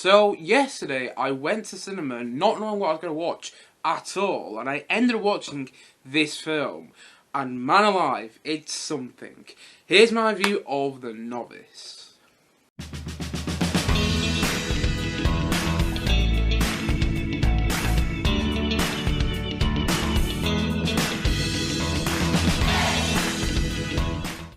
So yesterday I went to cinema not knowing what I was going to watch at all, and I ended up watching this film. And man alive, it's something. Here's my review of The Novice.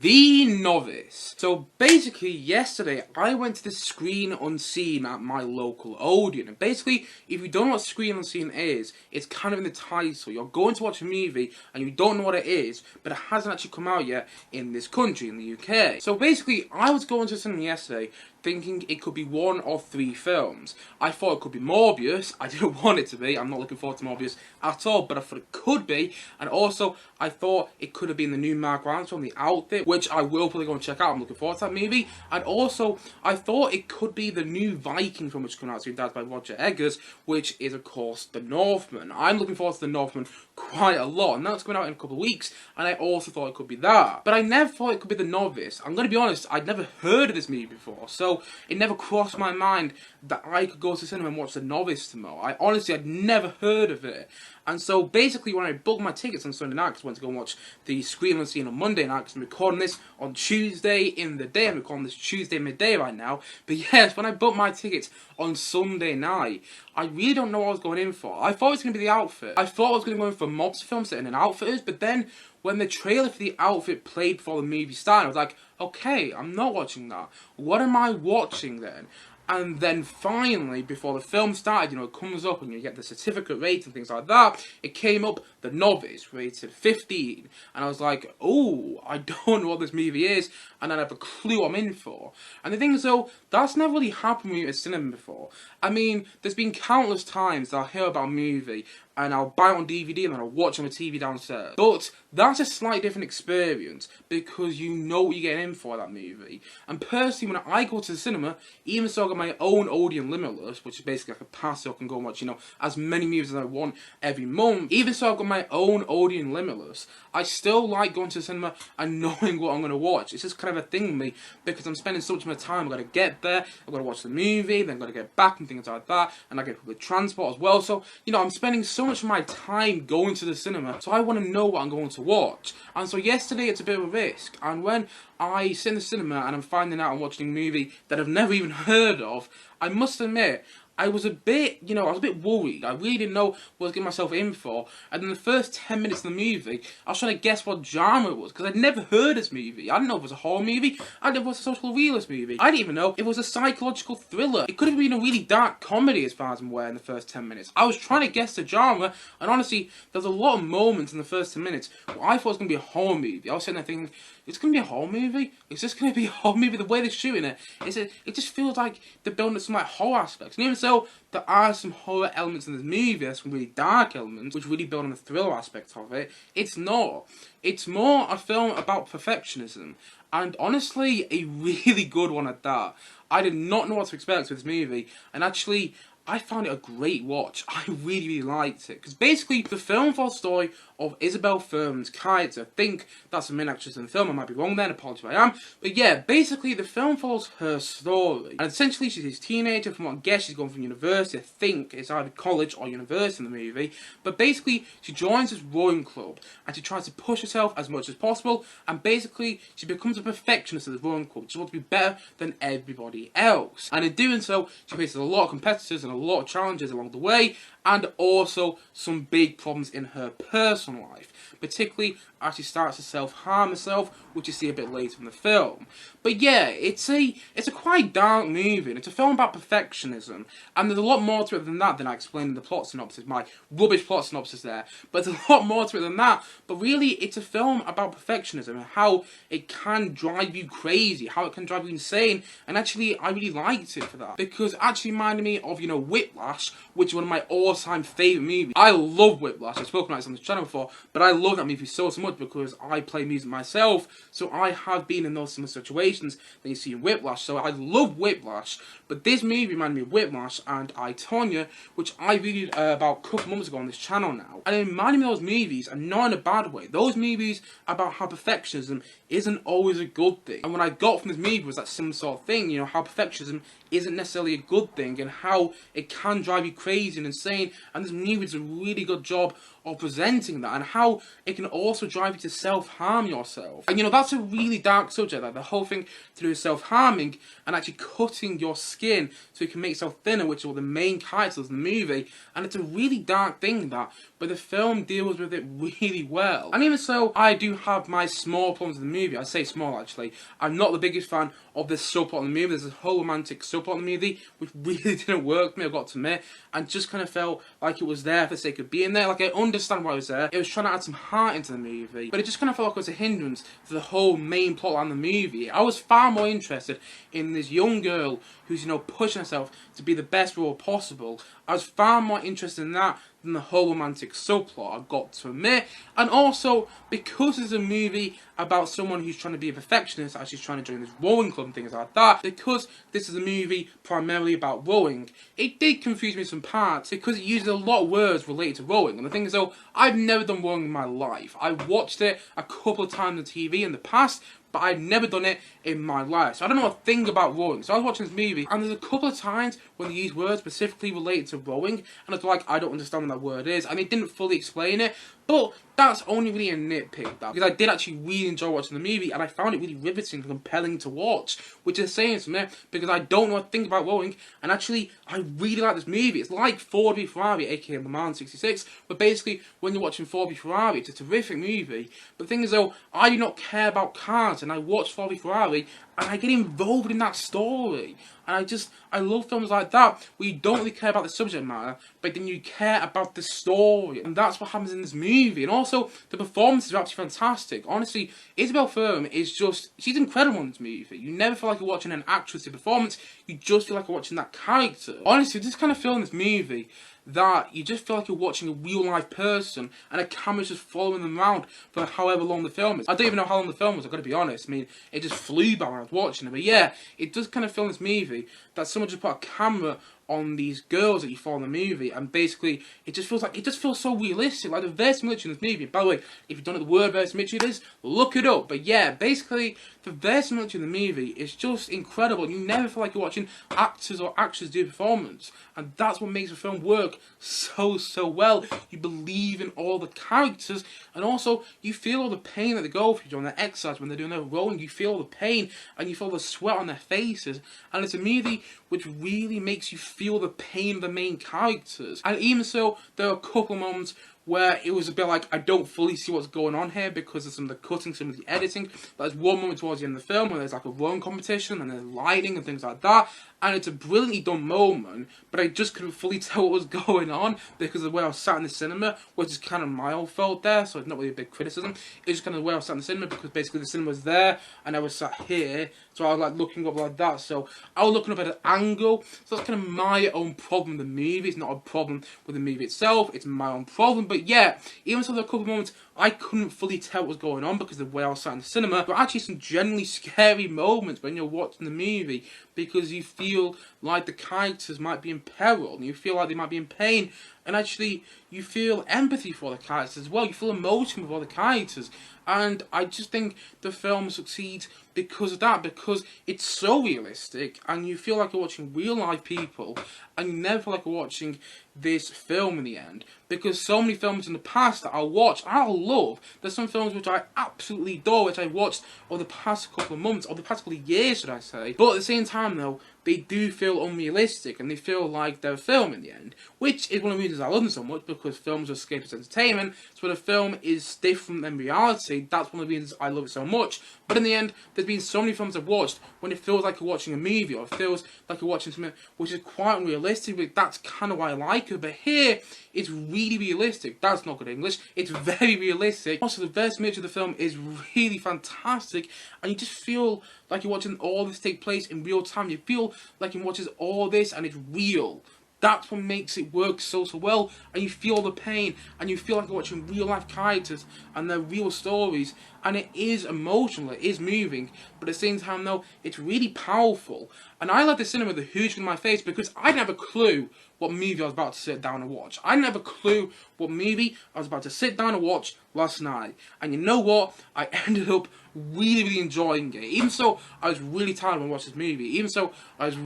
The Novice. So basically yesterday I went to the Screen Unseen at my local Odeon. And basically, if you don't know what Screen Unseen is, it's kind of in the title. You're going to watch a movie and you don't know what it is, but it hasn't actually come out yet in this country, in the UK. So basically, I was going to cinema yesterday thinking it could be one of three films. I thought it could be Morbius. I didn't want it to be. I'm not looking forward to Morbius at all, but I thought it could be. And also, I thought it could have been the new Mark Rylance film, The Outfit, which I will probably go and check out. I'm looking forward to that movie. And also, I thought it could be the new Viking film, which is coming out soon, by Roger Eggers, which is, of course, The Northman. I'm looking forward to The Northman quite a lot, and that's coming out in a couple of weeks, and I also thought it could be that. But I never thought it could be The Novice. I'm going to be honest, I'd never heard of this movie before, so it never crossed my mind that I could go to cinema and watch The Novice tomorrow. I'd never heard of it. And so basically when I booked my tickets on Sunday night, because I went to go and watch the Screen Unseen on Monday night, because I'm recording this on Tuesday in the day, I'm recording this Tuesday midday right now, but yes, when I booked my tickets on Sunday night, I really don't know what I was going in for. I thought it was going to be The Outfit. I thought I was going to go in for a mobster film set in Outfitters, but then when the trailer for The Outfit played before the movie started, I was like, okay, I'm not watching that. What am I watching then? And then finally, before the film started, it comes up and you get the certificate rate and things like that. It came up, The Novice, rated 15. And I was like, oh, I don't know what this movie is, and I don't have a clue what I'm in for. And the thing is, though, that's never really happened with me at cinema before. I mean, there's been countless times that I'll hear about a movie, and I'll buy it on DVD and then I'll watch it on the TV downstairs. But that's a slightly different experience because you know what you're getting in for that movie. And personally, when I go to the cinema, even so I got my own Odeon Limitless, which is basically like a pass so I can go and watch, as many movies as I want every month. Even so I've got my own Odeon Limitless, I still like going to the cinema and knowing what I'm going to watch. It's just kind of a thing with me because I'm spending so much of my time. I've got to get there, I've got to watch the movie, then I've got to get back and things like that, and I get public transport as well. So, I'm spending so much of my time going to the cinema, so I want to know what I'm going to watch. And so yesterday it's a bit of a risk, and when I sit in the cinema and I'm finding out I'm watching a movie that I've never even heard of, I must admit, I was a bit, worried. I really didn't know what I was getting myself in for. And in the first 10 minutes of the movie, I was trying to guess what genre it was, because I'd never heard of this movie. I didn't know if it was a horror movie. I didn't know if it was a social realist movie. I didn't even know if it was a psychological thriller. It could have been a really dark comedy as far as I'm aware in the first 10 minutes. I was trying to guess the genre, and honestly, there's a lot of moments in the first 10 minutes where I thought it was going to be a horror movie. I was sitting there thinking, it's going to be a horror movie? Is this going to be a horror movie? The way they're shooting it, it just feels like they're building some horror aspects. And even so, there are some horror elements in this movie, there's some really dark elements, which really build on the thriller aspect of it. It's not. It's more a film about perfectionism. And honestly, a really good one at that. I did not know what to expect with this movie, and actually, I found it a great watch. I really, really liked it. Because basically, the film follows the story of Isabelle Fuhrman's character. I think that's the main actress in the film. I might be wrong there, apologies if I am. But yeah, basically, the film follows her story. And essentially, she's this teenager. From what I guess, she's going from university. I think it's either college or university in the movie. But basically, she joins this rowing club. And she tries to push herself as much as possible. And basically, she becomes a perfectionist of this rowing club. She wants to be better than everybody else. And in doing so, she faces a lot of competitors and a lot of challenges along the way, and also some big problems in her personal life, particularly as she starts to self-harm herself, which you see a bit later in the film. But yeah, it's a quite dark movie, and it's a film about perfectionism, and there's a lot more to it than that than I explained in the plot synopsis, my rubbish plot synopsis there, but there's a lot more to it than that. But really, it's a film about perfectionism and how it can drive you crazy, how it can drive you insane, and actually, I really liked it for that, because it actually reminded me of, Whiplash, which is one of my all-time favourite movies. I love Whiplash, I've spoken about this on this channel before, but I love that movie so much. much because I play music myself, so I have been in those similar situations that you see in Whiplash. So I love Whiplash, but this movie reminded me of Whiplash and I, Tonya, which I reviewed about a couple months ago on this channel now. And it reminded me of those movies, and not in a bad way. Those movies about how perfectionism isn't always a good thing. And what I got from this movie was that similar sort of thing, you know, how perfectionism isn't necessarily a good thing and how it can drive you crazy and insane. And this movie does a really good job of presenting that, and how it can also drive you to self-harm yourself. And you know, that's a really dark subject, like the whole thing to do with self-harming and actually cutting your skin so you can make yourself thinner, which is what the main character is in the movie. And it's a really dark thing, that, but the film deals with it really well. And even so, I do have my small problems with the movie. I say small, actually. I'm not the biggest fan of this subplot in the movie. There's a whole romantic subplot in the movie which really didn't work for me, I've got to admit, and just kind of felt like it was there for the sake of being there. Like, I understand why it was there. It was trying to add some heart into the movie, but it just kind of felt like it was a hindrance to the whole main plotline of the movie. I was far more interested in this young girl who's, you know, pushing herself to be the best role possible. I was far more interested in that than the whole romantic subplot, I've got to admit. And also, because it's a movie about someone who's trying to be a perfectionist, actually trying to join this rowing club and things like that, because this is a movie primarily about rowing, it did confuse me in some parts, because it uses a lot of words related to rowing. And the thing is, though, I've never done rowing in my life. I've watched it a couple of times on TV in the past, but I've never done it in my life. So I don't know a thing about rowing. So I was watching this movie, and there's a couple of times when they use words specifically related to rowing, and I was like, I don't understand what that word is, and they didn't fully explain it. But that's only really a nitpick, that, because I did actually really enjoy watching the movie, and I found it really riveting and compelling to watch, which is saying to me, because I don't know a thing about rowing, and actually, I really like this movie. It's like Ford v Ferrari, aka Le Mans 66, but basically, when you're watching Ford v Ferrari, it's a terrific movie. But the thing is, though, I do not care about cars, and I watch Ford v Ferrari, and I get involved in that story. And I love films like that, where you don't really care about the subject matter, but then you care about the story. And that's what happens in this movie. And also, the performances are absolutely fantastic. Honestly, Isabelle Fuhrman is just, she's incredible in this movie. You never feel like you're watching an actress's performance, you just feel like you're watching that character. Honestly, this kind of feel in this movie that you just feel like you're watching a real-life person, and a camera's just following them around for however long the film is. I don't even know how long the film was, I've got to be honest. I mean, it just flew by when I was watching it. But yeah, it does kind of feel in this movie that someone just put a camera on these girls that you follow in the movie, and basically it just feels so realistic. Like the verisimilitude in this movie. By the way, if you don't know what the word verisimilitude is, look it up. But yeah, basically the verisimilitude in the movie is just incredible. You never feel like you're watching actors or actresses do a performance, and that's what makes the film work so well. You believe in all the characters, and also you feel all the pain that they go through during their exercise, when they're doing their rowing. You feel the pain and you feel the sweat on their faces, and it's a movie which really makes you feel the pain of the main characters. And even so, there are a couple of moments where it was a bit like, I don't fully see what's going on here because of some of the cutting, some of the editing. But there's one moment towards the end of the film where there's like a rowing competition and there's lighting and things like that. And it's a brilliantly done moment, but I just couldn't fully tell what was going on because of the way I was sat in the cinema, which is kind of my own fault there, so it's not really a big criticism. It's just kind of the way I was sat in the cinema, because basically the cinema was there and I was sat here, so I was like looking up like that. So I was looking up at an angle, so that's kind of my own problem with the movie. It's not a problem with the movie itself, it's my own problem. But yeah, even so, there were a couple of moments I couldn't fully tell what was going on because of the way I was sat in the cinema, but actually some genuinely scary moments when you're watching the movie, because you feel like the characters might be in peril, and you feel like they might be in pain, and actually you feel empathy for the characters as well. You feel emotion for the characters, and I just think the film succeeds because of that, because it's so realistic, and you feel like you're watching real life people, and you never feel like you're watching this film in the end. Because so many films in the past that I'll watch, I'll love. There's some films which I absolutely adore, which I watched over the past couple of months, or the past couple of years, should I say. But at the same time, though, they do feel unrealistic, and they feel like they're a film in the end. Which is one of the reasons I love them so much, because films are escapist entertainment, so when a film is different than reality, that's one of the reasons I love it so much. But in the end, there's been so many films I've watched when it feels like you're watching a movie, or it feels like you're watching something which is quite unrealistic, but that's kind of why I like it. But here, it's really realistic. That's not good English. It's very realistic. Also, the verisimilitude of the film is really fantastic, and you just feel like you're watching all this take place in real time. You feel like you're watching all this and it's real. That's what makes it work so well, and you feel the pain, and you feel like you're watching real life characters and their real stories, and it is emotional, it is moving, but at the same time though, it's really powerful. And I left the cinema with a huge grin on my face because I didn't have a clue what movie I was about to sit down and watch. I didn't have a clue what movie I was about to sit down and watch last night. And you know what? I ended up really enjoying it. Even so, I was really tired when I watched this movie. Even so, I was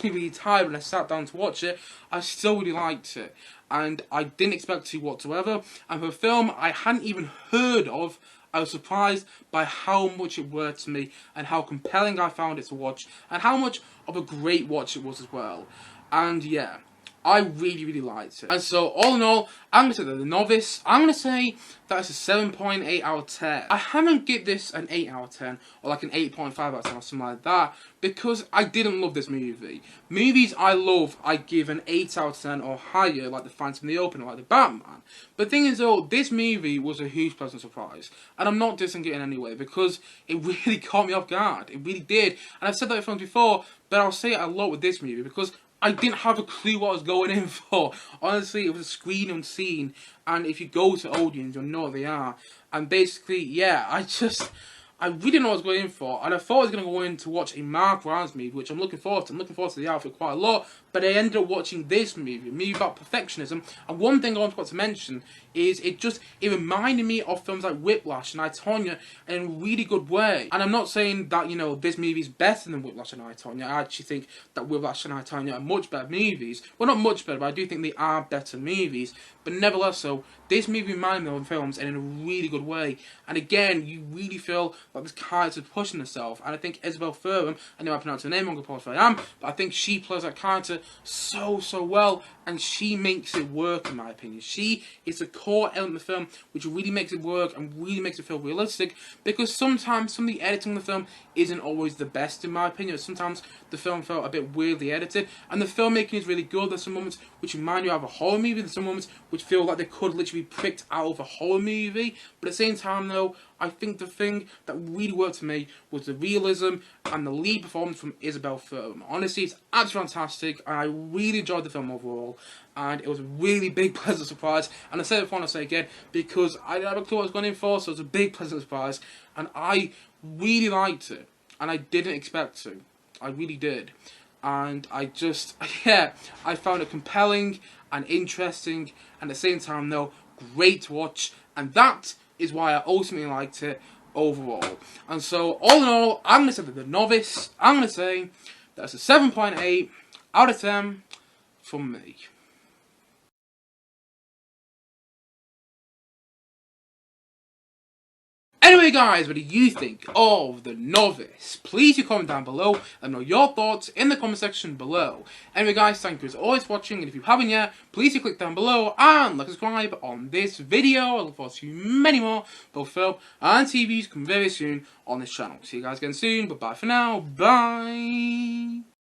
really tired when I sat down to watch it. I still really liked it. And I didn't expect to whatsoever. And for a film I hadn't even heard of, I was surprised by how much it worked to me and how compelling I found it to watch and how much of a great watch it was as well. And yeah, I really liked it. And so, all in all, I'm going to say that The Novice, I'm going to say that it's a 7.8 out of 10. I haven't give this an 8 out of 10, or like an 8.5 out of 10 or something like that, because I didn't love this movie. Movies I love, I give an 8 out of 10 or higher, like The Phantom the Open, or like The Batman. But the thing is though, this movie was a huge pleasant surprise. And I'm not dissing it in any way, because it really caught me off guard. It really did. And I've said that in films before, but I'll say it a lot with this movie, because I didn't have a clue what I was going in for. Honestly, it was a screen unseen, and if you go to Odeon, you'll know what they are. And basically, yeah, I really didn't know what I was going in for, and I thought I was going to go in to watch a Mark Rylance movie, which I'm looking forward to. I'm looking forward to the outfit quite a lot, but I ended up watching this movie, a movie about perfectionism. And one thing I forgot to mention is it reminded me of films like Whiplash and I, Tonya in a really good way. And I'm not saying that, you know, this movie is better than Whiplash and I, Tonya. I actually think that Whiplash and I, Tonya are much better movies. Well, not much better, but I do think they are better movies. But nevertheless, so this movie reminded me of films and in a really good way. And again, you really feel like this character is pushing herself. And I think Isabelle Fuhrman, I know I pronounced her name wrong, if I am, but I think she plays that character so well, and she makes it work, in my opinion. She is the core element of the film which really makes it work and really makes it feel realistic, because sometimes some of the editing of the film isn't always the best, in my opinion. Sometimes the film felt a bit weirdly edited, and the filmmaking is really good. There's some moments which remind you of a horror movie, there's some moments which feel like they could literally be pricked out of a horror movie, but at the same time though, I think the thing that really worked for me was the realism and the lead performance from Isabelle Fuhrman. Honestly, it's absolutely fantastic, and I really enjoyed the film overall, and it was a really big pleasant surprise. And I said it before and I'll say it again, because I didn't have a clue what I was going in for, so it was a big pleasant surprise, and I really liked it, and I didn't expect to. I really did. And I just, yeah, I found it compelling and interesting, and at the same time though, great to watch, and that is why I ultimately liked it overall. And so, all in all, I'm going to say that The Novice, I'm going to say that's a 7.8 out of 10 from me. Anyway guys, what do you think of The Novice? Please do comment down below, let me know your thoughts in the comment section below. Anyway guys, thank you as always for watching, and if you haven't yet, please do click down below and like subscribe on this video. I look forward to many more, both film and TVs, coming very soon on this channel. See you guys again soon, but bye for now, bye!